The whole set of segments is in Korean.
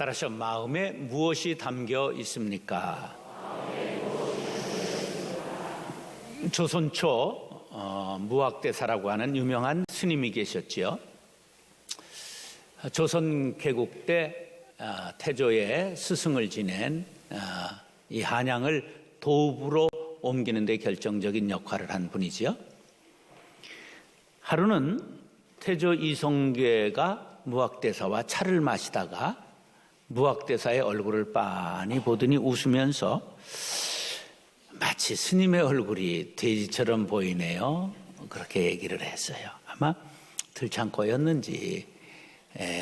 따라서 마음에 무엇이 담겨 있습니까? 조선 초 무학대사라고 하는 유명한 스님이 계셨지요. 조선 개국 때 태조의 스승을 지낸 이 한양을 도읍으로 옮기는 데 결정적인 역할을 한 분이지요. 하루는 태조 이성계가 무학대사와 차를 마시다가 무학대사의 얼굴을 빤히 보더니 웃으면서 마치 스님의 얼굴이 돼지처럼 보이네요. 그렇게 얘기를 했어요. 아마 들창고였는지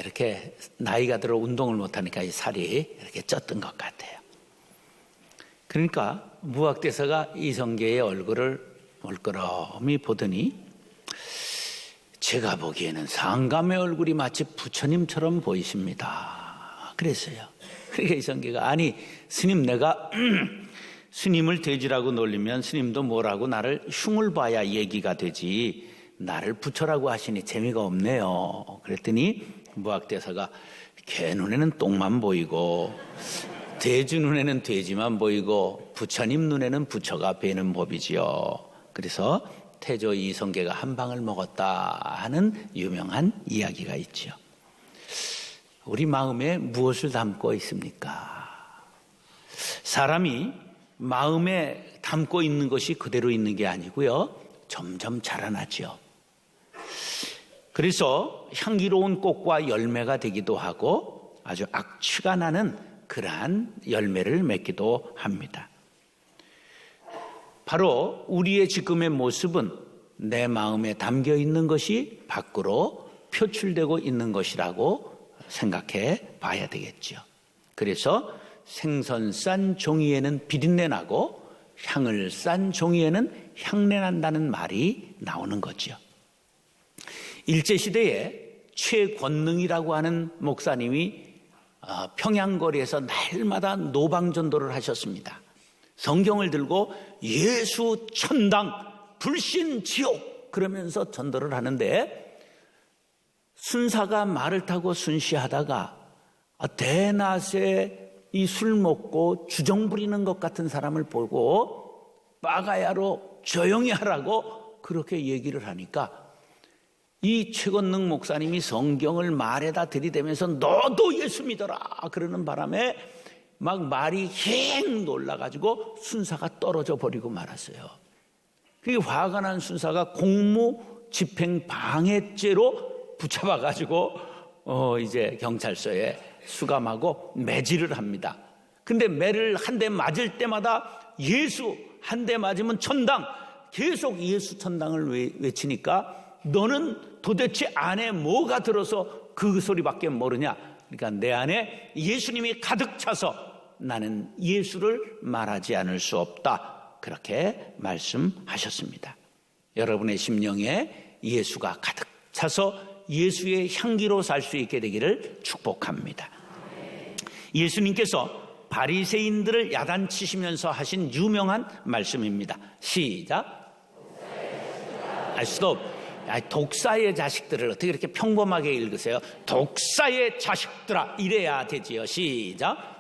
이렇게 나이가 들어 운동을 못하니까 이 살이 이렇게 쪘던 것 같아요. 그러니까 무학대사가 이성계의 얼굴을 멀끄러미 보더니 제가 보기에는 상감의 얼굴이 마치 부처님처럼 보이십니다. 그랬어요. 그러니까 이성계가 아니 스님 내가 스님을 돼지라고 놀리면 스님도 뭐라고 나를 흉을 봐야 얘기가 되지 나를 부처라고 하시니 재미가 없네요. 그랬더니 무학대사가 개 눈에는 똥만 보이고 돼지 눈에는 돼지만 보이고 부처님 눈에는 부처가 뵈는 법이지요. 그래서 태조 이성계가 한 방을 먹었다 하는 유명한 이야기가 있죠. 우리 마음에 무엇을 담고 있습니까? 사람이 마음에 담고 있는 것이 그대로 있는 게 아니고요. 점점 자라나죠. 그래서 향기로운 꽃과 열매가 되기도 하고 아주 악취가 나는 그러한 열매를 맺기도 합니다. 바로 우리의 지금의 모습은 내 마음에 담겨 있는 것이 밖으로 표출되고 있는 것이라고 생각해 봐야 되겠죠. 그래서 생선 싼 종이에는 비린내 나고 향을 싼 종이에는 향내 난다는 말이 나오는 거죠. 일제시대에 최권능이라고 하는 목사님이 평양거리에서 날마다 노방전도를 하셨습니다. 성경을 들고 예수 천당 불신 지옥 그러면서 전도를 하는데 순사가 말을 타고 순시하다가 대낮에 이 술 먹고 주정 부리는 것 같은 사람을 보고 빠가야로 조용히 하라고 그렇게 얘기를 하니까 이 최건능 목사님이 성경을 말에다 들이대면서 너도 예수 믿어라 그러는 바람에 막 말이 행 놀라가지고 순사가 떨어져 버리고 말았어요. 그게 화가 난 순사가 공무집행 방해죄로 붙잡아가지고 이제 경찰서에 수감하고 매질을 합니다. 근데 매를 한 대 맞을 때마다 예수 한 대 맞으면 천당 계속 예수 천당을 외치니까 너는 도대체 안에 뭐가 들어서 그 소리밖에 모르냐. 그러니까 내 안에 예수님이 가득 차서 나는 예수를 말하지 않을 수 없다. 그렇게 말씀하셨습니다. 여러분의 심령에 예수가 가득 차서 예수의 향기로 살 수 있게 되기를 축복합니다. 예수님께서 바리새인들을 야단치시면서 하신 유명한 말씀입니다. 시작. 독사의 자식들을 어떻게 이렇게 평범하게 읽으세요? 독사의 자식들아 이래야 되지요. 시작.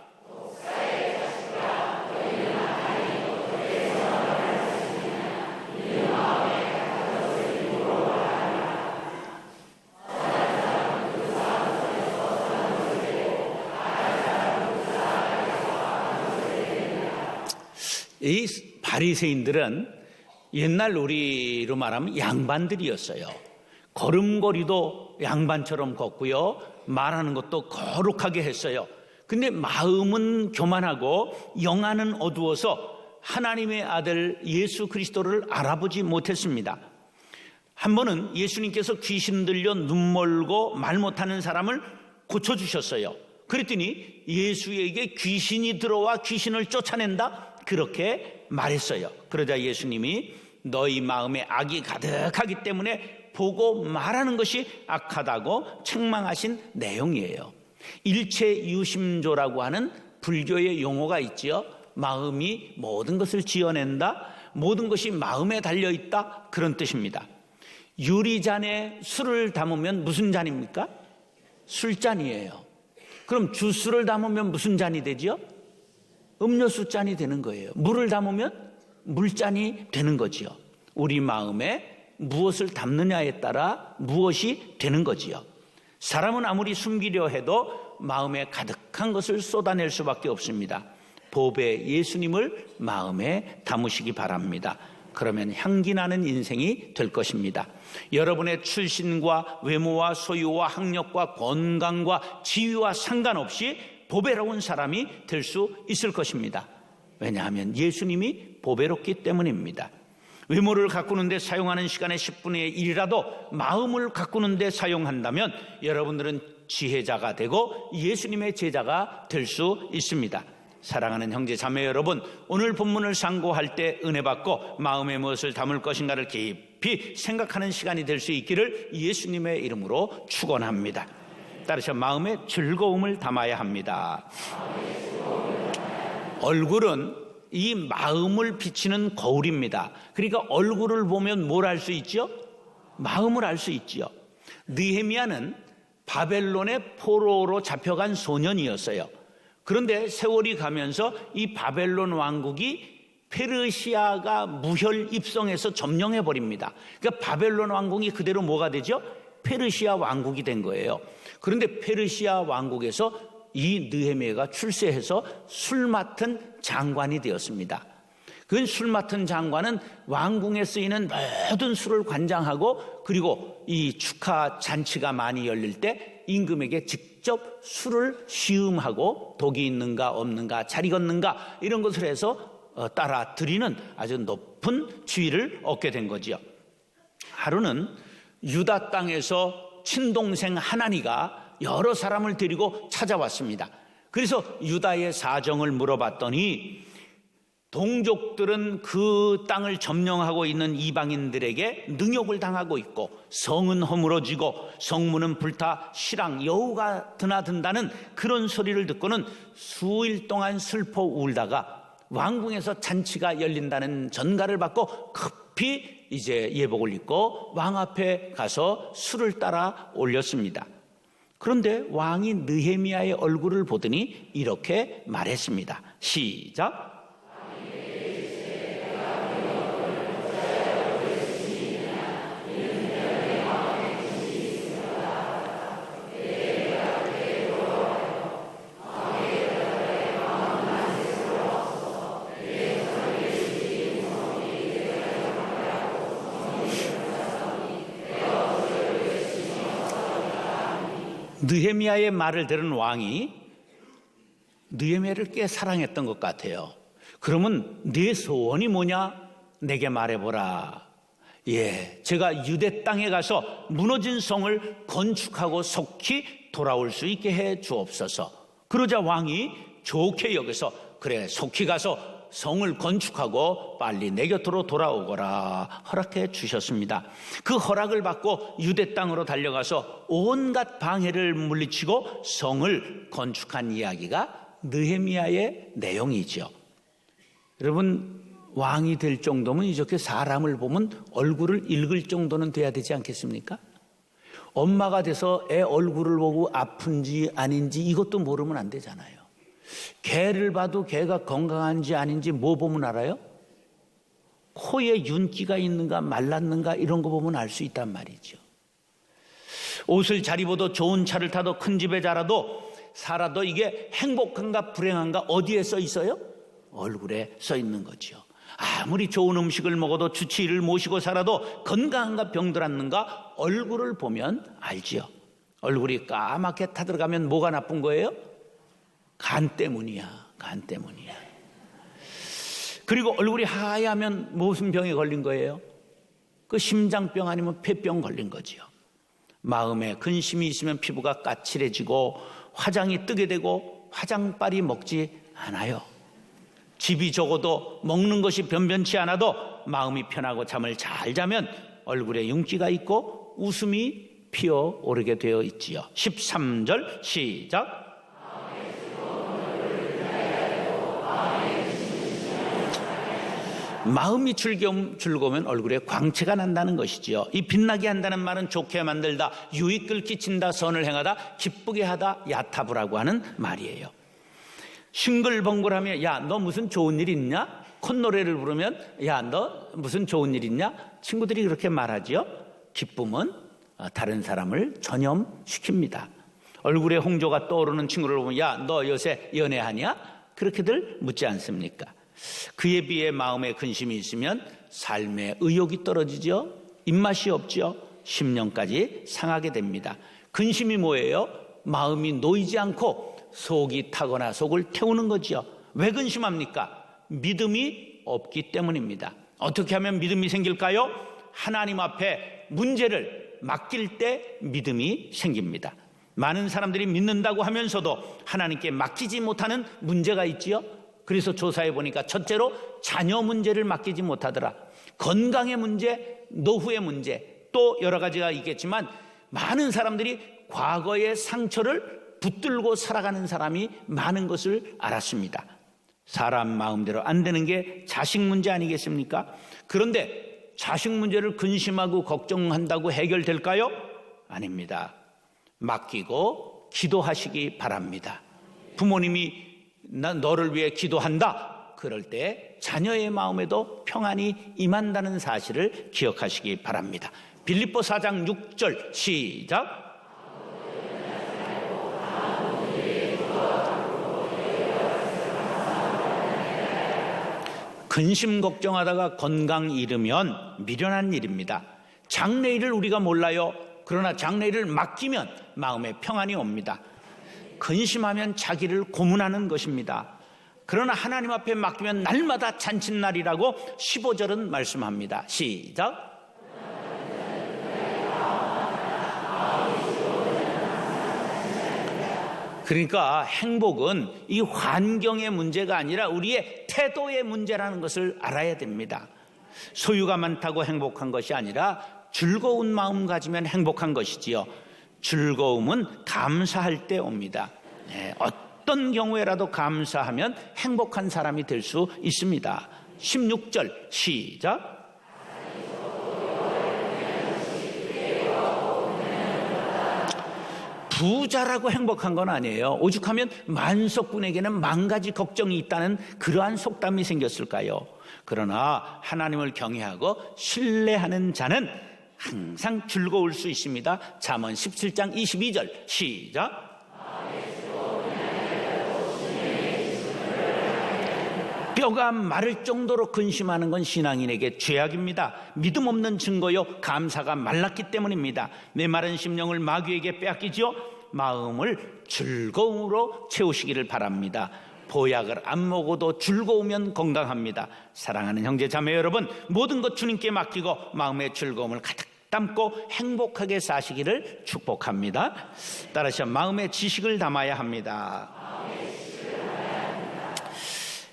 이 바리새인들은 옛날 우리로 말하면 양반들이었어요. 걸음걸이도 양반처럼 걷고요. 말하는 것도 거룩하게 했어요. 근데 마음은 교만하고 영안은 어두워서 하나님의 아들 예수 그리스도를 알아보지 못했습니다. 한 번은 예수님께서 귀신 들려 눈 멀고 말 못하는 사람을 고쳐주셨어요. 그랬더니 예수에게 귀신이 들어와 귀신을 쫓아낸다? 그렇게 말했어요. 그러자 예수님이 너희 마음에 악이 가득하기 때문에 보고 말하는 것이 악하다고 책망하신 내용이에요. 일체유심조라고 하는 불교의 용어가 있지요. 마음이 모든 것을 지어낸다, 모든 것이 마음에 달려있다, 그런 뜻입니다. 유리잔에 술을 담으면 무슨 잔입니까? 술잔이에요. 그럼 주스를 담으면 무슨 잔이 되죠? 음료수 잔이 되는 거예요. 물을 담으면 물잔이 되는 거지요. 우리 마음에 무엇을 담느냐에 따라 무엇이 되는 거지요. 사람은 아무리 숨기려 해도 마음에 가득한 것을 쏟아낼 수밖에 없습니다. 보배 예수님을 마음에 담으시기 바랍니다. 그러면 향기 나는 인생이 될 것입니다. 여러분의 출신과 외모와 소유와 학력과 건강과 지위와 상관없이 보배로운 사람이 될 수 있을 것입니다. 왜냐하면 예수님이 보배롭기 때문입니다. 외모를 가꾸는 데 사용하는 시간의 10분의 1이라도 마음을 가꾸는 데 사용한다면 여러분들은 지혜자가 되고 예수님의 제자가 될 수 있습니다. 사랑하는 형제 자매 여러분, 오늘 본문을 상고할 때 은혜 받고 마음에 무엇을 담을 것인가를 깊이 생각하는 시간이 될 수 있기를 예수님의 이름으로 축원합니다. 따라서 마음에 즐거움을 담아야 합니다. 얼굴은 이 마음을 비치는 거울입니다. 그러니까 얼굴을 보면 뭘 알 수 있죠? 마음을 알 수 있죠. 느헤미야는 바벨론의 포로로 잡혀간 소년이었어요. 그런데 세월이 가면서 이 바벨론 왕국이 페르시아가 무혈 입성해서 점령해 버립니다. 그러니까 바벨론 왕국이 그대로 뭐가 되죠? 페르시아 왕국이 된 거예요. 그런데 페르시아 왕국에서 이 느헤미야가 출세해서 술 맡은 장관이 되었습니다. 그 술 맡은 장관은 왕궁에 쓰이는 모든 술을 관장하고, 그리고 이 축하 잔치가 많이 열릴 때 임금에게 직접 술을 시음하고 독이 있는가 없는가 잘 익었는가 이런 것을 해서 따라 드리는 아주 높은 지위를 얻게 된 거지요. 하루는 유다 땅에서 친동생 하나니가 여러 사람을 데리고 찾아왔습니다. 그래서 유다의 사정을 물어봤더니 동족들은 그 땅을 점령하고 있는 이방인들에게 능욕을 당하고 있고 성은 허물어지고 성문은 불타 실랑 여우가 드나든다는 그런 소리를 듣고는 수일 동안 슬퍼 울다가 왕궁에서 잔치가 열린다는 전가를 받고 급히 이제 예복을 입고 왕 앞에 가서 술을 따라 올렸습니다. 그런데 왕이 느헤미야의 얼굴을 보더니 이렇게 말했습니다. 시작. 느헤미야의 말을 들은 왕이 느헤미야를 꽤 사랑했던 것 같아요. 그러면 네 소원이 뭐냐? 내게 말해보라. 예, 제가 유대 땅에 가서 무너진 성을 건축하고 속히 돌아올 수 있게 해 주옵소서. 그러자 왕이 좋게 여겨서 그래, 속히 가서 성을 건축하고 빨리 내 곁으로 돌아오거라 허락해 주셨습니다. 그 허락을 받고 유대 땅으로 달려가서 온갖 방해를 물리치고 성을 건축한 이야기가 느헤미야의 내용이죠. 여러분, 왕이 될 정도면 이렇게 사람을 보면 얼굴을 읽을 정도는 돼야 되지 않겠습니까? 엄마가 돼서 애 얼굴을 보고 아픈지 아닌지 이것도 모르면 안 되잖아요. 개를 봐도 개가 건강한지 아닌지 뭐 보면 알아요? 코에 윤기가 있는가 말랐는가 이런 거 보면 알 수 있단 말이죠. 옷을 잘 입어도 좋은 차를 타도 큰 집에 자라도 살아도 이게 행복한가 불행한가 어디에 써 있어요? 얼굴에 써 있는 거죠. 아무리 좋은 음식을 먹어도 주치의를 모시고 살아도 건강한가 병들었는가 얼굴을 보면 알지요. 얼굴이 까맣게 타들어가면 뭐가 나쁜 거예요? 간 때문이야. 간 때문이야. 그리고 얼굴이 하얗면 무슨 병에 걸린 거예요? 그 심장병 아니면 폐병 걸린 거지요. 마음에 근심이 있으면 피부가 까칠해지고 화장이 뜨게 되고 화장빨이 먹지 않아요. 집이 적어도 먹는 것이 변변치 않아도 마음이 편하고 잠을 잘 자면 얼굴에 윤기가 있고 웃음이 피어오르게 되어 있지요. 13절 시작. 마음이 즐거우면 얼굴에 광채가 난다는 것이지요. 이 빛나게 한다는 말은 좋게 만들다, 유익을 끼친다, 선을 행하다, 기쁘게 하다, 야타부라고 하는 말이에요. 싱글벙글하면 야, 너 무슨 좋은 일 있냐? 콧노래를 부르면 야, 너 무슨 좋은 일 있냐? 친구들이 그렇게 말하지요. 기쁨은 다른 사람을 전염시킵니다. 얼굴에 홍조가 떠오르는 친구를 보면 야, 너 요새 연애하냐? 그렇게들 묻지 않습니까? 그에 비해 마음에 근심이 있으면 삶의 의욕이 떨어지죠. 입맛이 없죠. 심령까지 상하게 됩니다. 근심이 뭐예요? 마음이 놓이지 않고 속이 타거나 속을 태우는 거죠. 왜 근심합니까? 믿음이 없기 때문입니다. 어떻게 하면 믿음이 생길까요? 하나님 앞에 문제를 맡길 때 믿음이 생깁니다. 많은 사람들이 믿는다고 하면서도 하나님께 맡기지 못하는 문제가 있지요. 그래서 조사해 보니까 첫째로 자녀 문제를 맡기지 못하더라. 건강의 문제, 노후의 문제, 또 여러 가지가 있겠지만 많은 사람들이 과거의 상처를 붙들고 살아가는 사람이 많은 것을 알았습니다. 사람 마음대로 안 되는 게 자식 문제 아니겠습니까? 그런데 자식 문제를 근심하고 걱정한다고 해결될까요? 아닙니다. 맡기고 기도하시기 바랍니다. 부모님이 나 너를 위해 기도한다. 그럴 때 자녀의 마음에도 평안이 임한다는 사실을 기억하시기 바랍니다. 빌립보 4장 6절 시작. 근심 걱정하다가 건강 잃으면 미련한 일입니다. 장래일을 우리가 몰라요. 그러나 장래일을 맡기면 마음에 평안이 옵니다. 근심하면 자기를 고문하는 것입니다. 그러나 하나님 앞에 맡기면 날마다 잔칫날이라고 15절은 말씀합니다. 시작. 그러니까 행복은 이 환경의 문제가 아니라 우리의 태도의 문제라는 것을 알아야 됩니다. 소유가 많다고 행복한 것이 아니라 즐거운 마음 가지면 행복한 것이지요. 즐거움은 감사할 때 옵니다. 어떤 경우에라도 감사하면 행복한 사람이 될 수 있습니다. 16절 시작. 부자라고 행복한 건 아니에요. 오죽하면 만석군에게는 만 가지 걱정이 있다는 그러한 속담이 생겼을까요? 그러나 하나님을 경외하고 신뢰하는 자는 항상 즐거울 수 있습니다. 잠언 17장 22절 시작. 뼈가 마를 정도로 근심하는 건 신앙인에게 죄악입니다. 믿음 없는 증거요 감사가 말랐기 때문입니다. 내 마른 심령을 마귀에게 빼앗기죠. 마음을 즐거움으로 채우시기를 바랍니다. 보약을 안 먹어도 즐거우면 건강합니다. 사랑하는 형제 자매 여러분, 모든 것 주님께 맡기고 마음의 즐거움을 가득 담고 행복하게 사시기를 축복합니다. 따라서 마음의 지식을 담아야 합니다.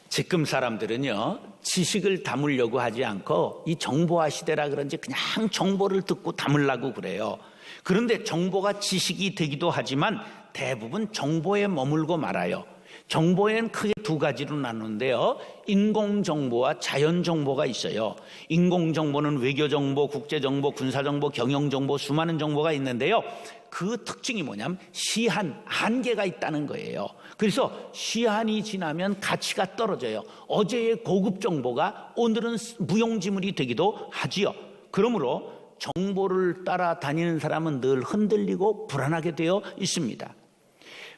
지금 사람들은요, 지식을 담으려고 하지 않고 이 정보화 시대라 그런지 그냥 정보를 듣고 담으려고 그래요. 그런데 정보가 지식이 되기도 하지만 대부분 정보에 머물고 말아요. 정보에는 크게 두 가지로 나누는데요. 인공정보와 자연정보가 있어요. 인공정보는 외교정보, 국제정보, 군사정보, 경영정보, 수많은 정보가 있는데요. 그 특징이 뭐냐면 시한, 한계가 있다는 거예요. 그래서 시한이 지나면 가치가 떨어져요. 어제의 고급 정보가 오늘은 무용지물이 되기도 하지요. 그러므로 정보를 따라다니는 사람은 늘 흔들리고 불안하게 되어 있습니다.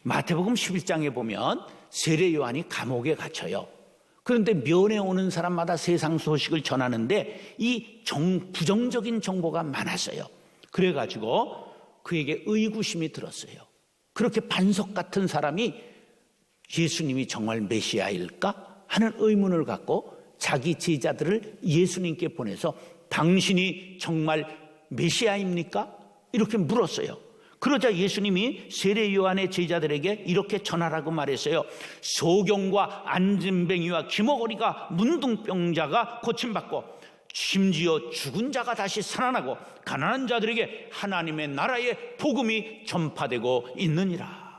마태복음 11장에 보면 세례 요한이 감옥에 갇혀요. 그런데 면회 오는 사람마다 세상 소식을 전하는데 이 부정적인 정보가 많았어요. 그래가지고 그에게 의구심이 들었어요. 그렇게 반석 같은 사람이 예수님이 정말 메시아일까 하는 의문을 갖고 자기 제자들을 예수님께 보내서 당신이 정말 메시아입니까? 이렇게 물었어요. 그러자 예수님이 세례 요한의 제자들에게 이렇게 전하라고 말했어요. 소경과 안진뱅이와 기머거리가 문둥병자가 고침받고 심지어 죽은 자가 다시 살아나고 가난한 자들에게 하나님의 나라의 복음이 전파되고 있느니라.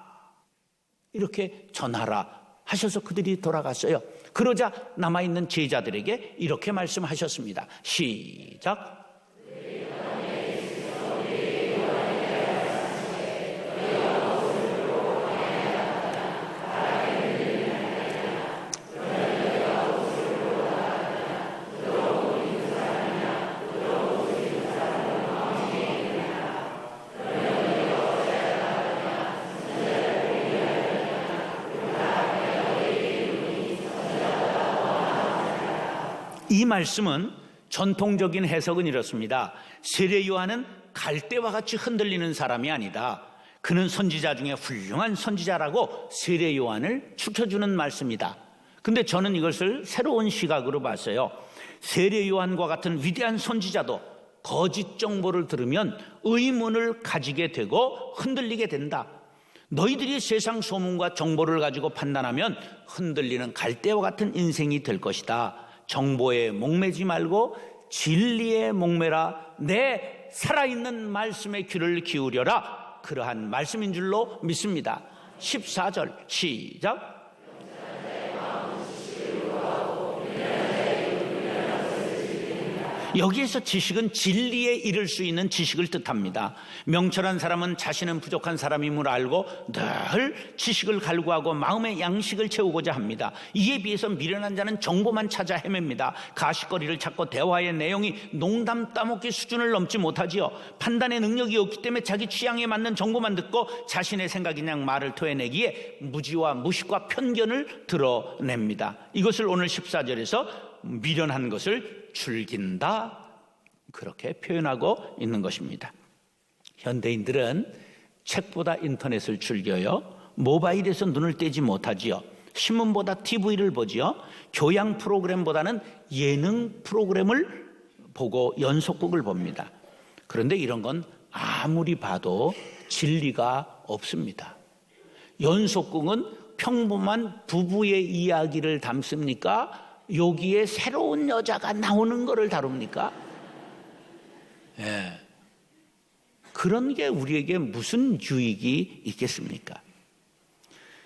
이렇게 전하라 하셔서 그들이 돌아갔어요. 그러자 남아있는 제자들에게 이렇게 말씀하셨습니다. 시작. 이 말씀은 전통적인 해석은 이렇습니다. 세례 요한은 갈대와 같이 흔들리는 사람이 아니다. 그는 선지자 중에 훌륭한 선지자라고 세례 요한을 추켜주는 말씀이다. 근데 저는 이것을 새로운 시각으로 봤어요. 세례 요한과 같은 위대한 선지자도 거짓 정보를 들으면 의문을 가지게 되고 흔들리게 된다. 너희들이 세상 소문과 정보를 가지고 판단하면 흔들리는 갈대와 같은 인생이 될 것이다. 정보에 목매지 말고 진리에 목매라. 내 살아있는 말씀에 귀를 기울여라. 그러한 말씀인 줄로 믿습니다. 14절 시작. 여기에서 지식은 진리에 이를 수 있는 지식을 뜻합니다. 명철한 사람은 자신은 부족한 사람임을 알고 늘 지식을 갈구하고 마음의 양식을 채우고자 합니다. 이에 비해서 미련한 자는 정보만 찾아 헤맵니다. 가십거리를 찾고 대화의 내용이 농담 따먹기 수준을 넘지 못하지요. 판단의 능력이 없기 때문에 자기 취향에 맞는 정보만 듣고 자신의 생각이 그냥 말을 토해내기에 무지와 무식과 편견을 드러냅니다. 이것을 오늘 14절에서 미련한 것을 즐긴다, 그렇게 표현하고 있는 것입니다. 현대인들은 책보다 인터넷을 즐겨요. 모바일에서 눈을 떼지 못하지요. 신문보다 TV를 보지요. 교양 프로그램보다는 예능 프로그램을 보고 연속극을 봅니다. 그런데 이런 건 아무리 봐도 진리가 없습니다. 연속극은 평범한 부부의 이야기를 담습니까? 여기에 새로운 여자가 나오는 것을 다룹니까? 예. 그런 게 우리에게 무슨 유익이 있겠습니까?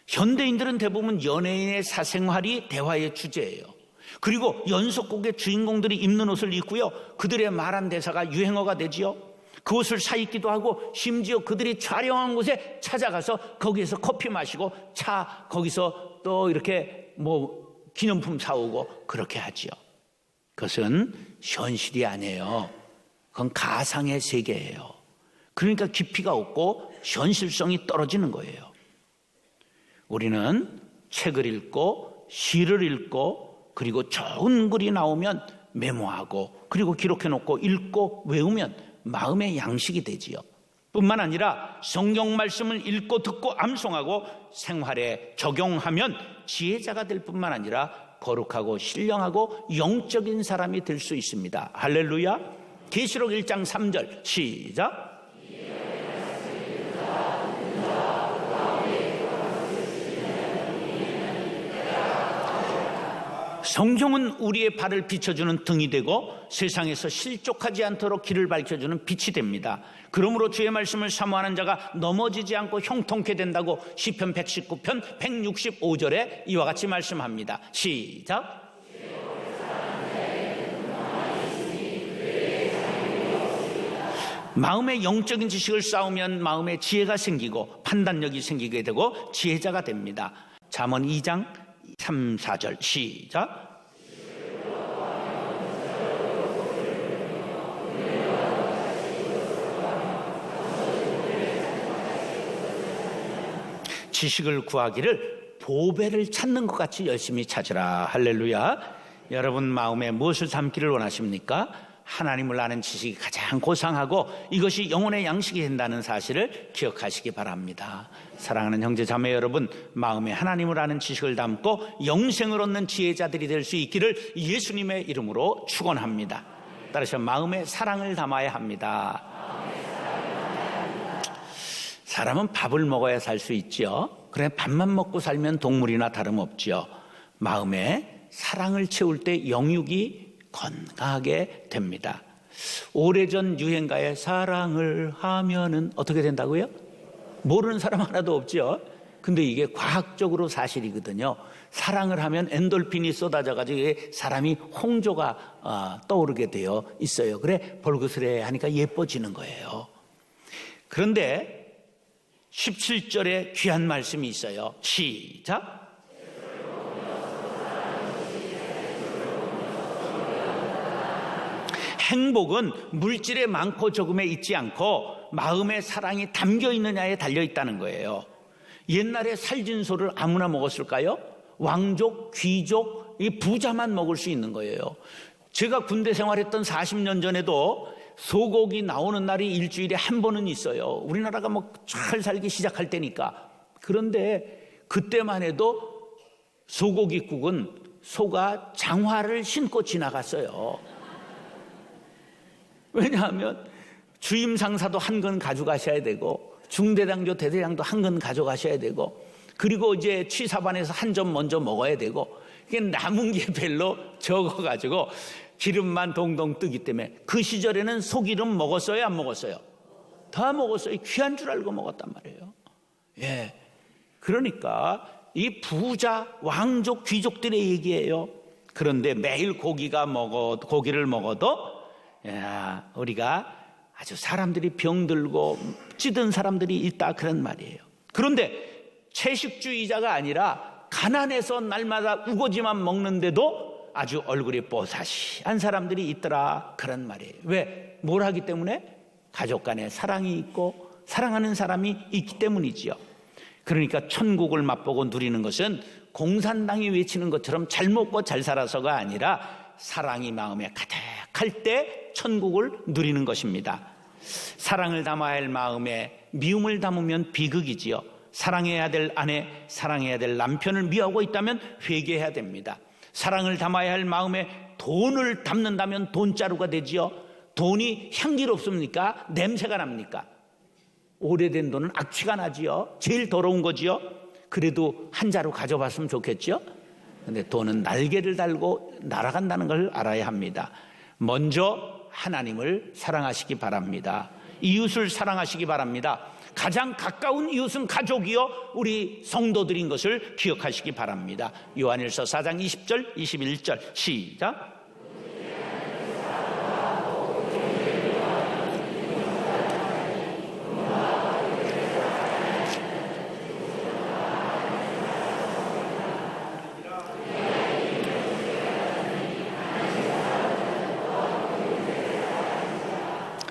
현대인들은 대부분 연예인의 사생활이 대화의 주제예요. 그리고 연속곡의 주인공들이 입는 옷을 입고요, 그들의 말한 대사가 유행어가 되지요. 그 옷을 사 입기도 하고 심지어 그들이 촬영한 곳에 찾아가서 거기에서 커피 마시고 차 거기서 또 이렇게 기념품 사오고 그렇게 하지요. 그것은 현실이 아니에요. 그건 가상의 세계예요. 그러니까 깊이가 없고 현실성이 떨어지는 거예요. 우리는 책을 읽고 시를 읽고 그리고 좋은 글이 나오면 메모하고 그리고 기록해놓고 읽고 외우면 마음의 양식이 되지요. 뿐만 아니라 성경 말씀을 읽고 듣고 암송하고 생활에 적용하면 지혜자가 될 뿐만 아니라 거룩하고 신령하고 영적인 사람이 될 수 있습니다. 할렐루야. 계시록 1장 3절 시작. 성경은 우리의 발을 비춰주는 등이 되고 세상에서 실족하지 않도록 길을 밝혀주는 빛이 됩니다. 그러므로 주의 말씀을 사모하는 자가 넘어지지 않고 형통케 된다고 시편 119편 165절에 이와 같이 말씀합니다. 시작. 마음의 영적인 지식을 쌓으면 마음의 지혜가 생기고 판단력이 생기게 되고 지혜자가 됩니다. 잠언 2장 3, 4절 시작. 지식을 구하기를 보배를 찾는 것 같이 열심히 찾으라. 할렐루야. 여러분 마음에 무엇을 담기를 원하십니까? 하나님을 아는 지식이 가장 고상하고 이것이 영혼의 양식이 된다는 사실을 기억하시기 바랍니다. 사랑하는 형제 자매 여러분, 마음에 하나님을 아는 지식을 담고 영생을 얻는 지혜자들이 될 수 있기를 예수님의 이름으로 축원합니다. 따라서 마음에 사랑을 담아야 합니다. 사람은 밥을 먹어야 살 수 있죠. 그래 밥만 먹고 살면 동물이나 다름없죠. 마음에 사랑을 채울 때 영육이 건강하게 됩니다. 오래전 유행가에 사랑을 하면은 어떻게 된다고요? 모르는 사람 하나도 없죠. 근데 이게 과학적으로 사실이거든요. 사랑을 하면 엔돌핀이 쏟아져가지고 사람이 홍조가 떠오르게 되어 있어요. 그래 볼그스레 하니까 예뻐지는 거예요. 그런데 17절에 귀한 말씀이 있어요. 시작. 행복은 물질의 많고 적음에 있지 않고 마음의 사랑이 담겨 있느냐에 달려 있다는 거예요. 옛날에 살진소를 아무나 먹었을까요? 왕족, 귀족, 이 부자만 먹을 수 있는 거예요. 제가 군대 생활했던 40년 전에도 소고기 나오는 날이 일주일에 한 번은 있어요. 우리나라가 뭐 잘 살기 시작할 때니까. 그런데 그때만 해도 소고기국은 소가 장화를 신고 지나갔어요. 왜냐하면 주임 상사도 한 건 가져가셔야 되고 중대장교 대대장도 한 건 가져가셔야 되고 그리고 이제 취사반에서 한 점 먼저 먹어야 되고 그게 남은 게 별로 적어가지고 기름만 동동 뜨기 때문에 그 시절에는 소기름 먹었어요, 안 먹었어요? 다 먹었어요. 귀한 줄 알고 먹었단 말이에요. 예, 그러니까 이 부자, 왕족, 귀족들의 얘기예요. 그런데 매일 고기를 먹어도 우리가 아주 사람들이 병들고 찌든 사람들이 있다 그런 말이에요. 그런데 채식주의자가 아니라 가난해서 날마다 우거지만 먹는데도 아주 얼굴이 뽀사시한 사람들이 있더라 그런 말이에요. 왜? 뭘 하기 때문에? 가족 간에 사랑이 있고 사랑하는 사람이 있기 때문이지요. 그러니까 천국을 맛보고 누리는 것은 공산당이 외치는 것처럼 잘 먹고 잘 살아서가 아니라 사랑이 마음에 가득할 때 천국을 누리는 것입니다. 사랑을 담아야 할 마음에 미움을 담으면 비극이지요. 사랑해야 될 아내, 사랑해야 될 남편을 미워하고 있다면 회개해야 됩니다. 사랑을 담아야 할 마음에 돈을 담는다면 돈자루가 되지요. 돈이 향기롭습니까? 냄새가 납니까? 오래된 돈은 악취가 나지요. 제일 더러운 거지요. 그래도 한 자루 가져봤으면 좋겠죠. 근데 돈은 날개를 달고 날아간다는 걸 알아야 합니다. 먼저 하나님을 사랑하시기 바랍니다. 이웃을 사랑하시기 바랍니다. 가장 가까운 이웃은 가족이요 우리 성도들인 것을 기억하시기 바랍니다. 요한일서 4장 20절 21절 시작.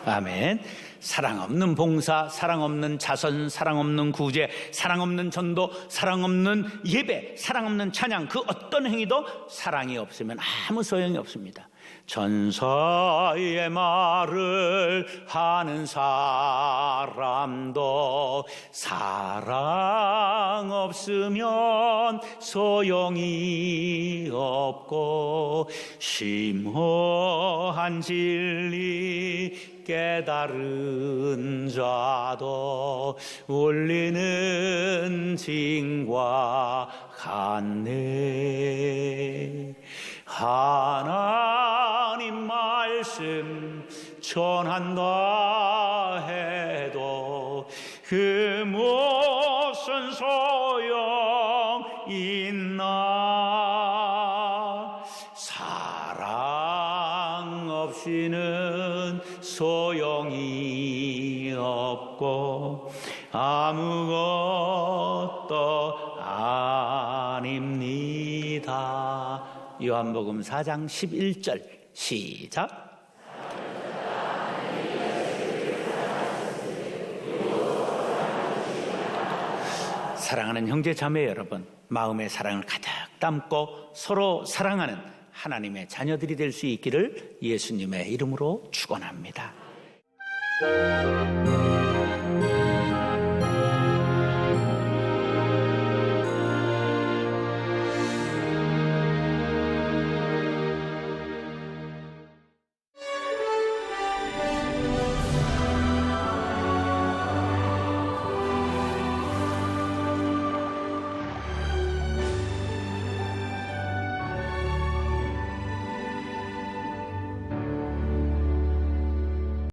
아멘. 사랑 없는 봉사, 사랑 없는 자선, 사랑 없는 구제, 사랑 없는 전도, 사랑 없는 예배, 사랑 없는 찬양, 그 어떤 행위도 사랑이 없으면 아무 소용이 없습니다. 전사의 말을 하는 사람도 사랑 없으면 소용이 없고 심오한 진리 깨달은 자도 울리는 징과 같네. 하나님 말씀 전한다 해도 그 무슨 소용 있나. 사랑 없이는 소용이 없고 아무것도 아닙니다. 요한복음 4장 11절 시작. 사랑하는 형제 자매 여러분, 마음의 사랑을 가득 담고 서로 사랑하는 하나님의 자녀들이 될 수 있기를 예수님의 이름으로 축원합니다.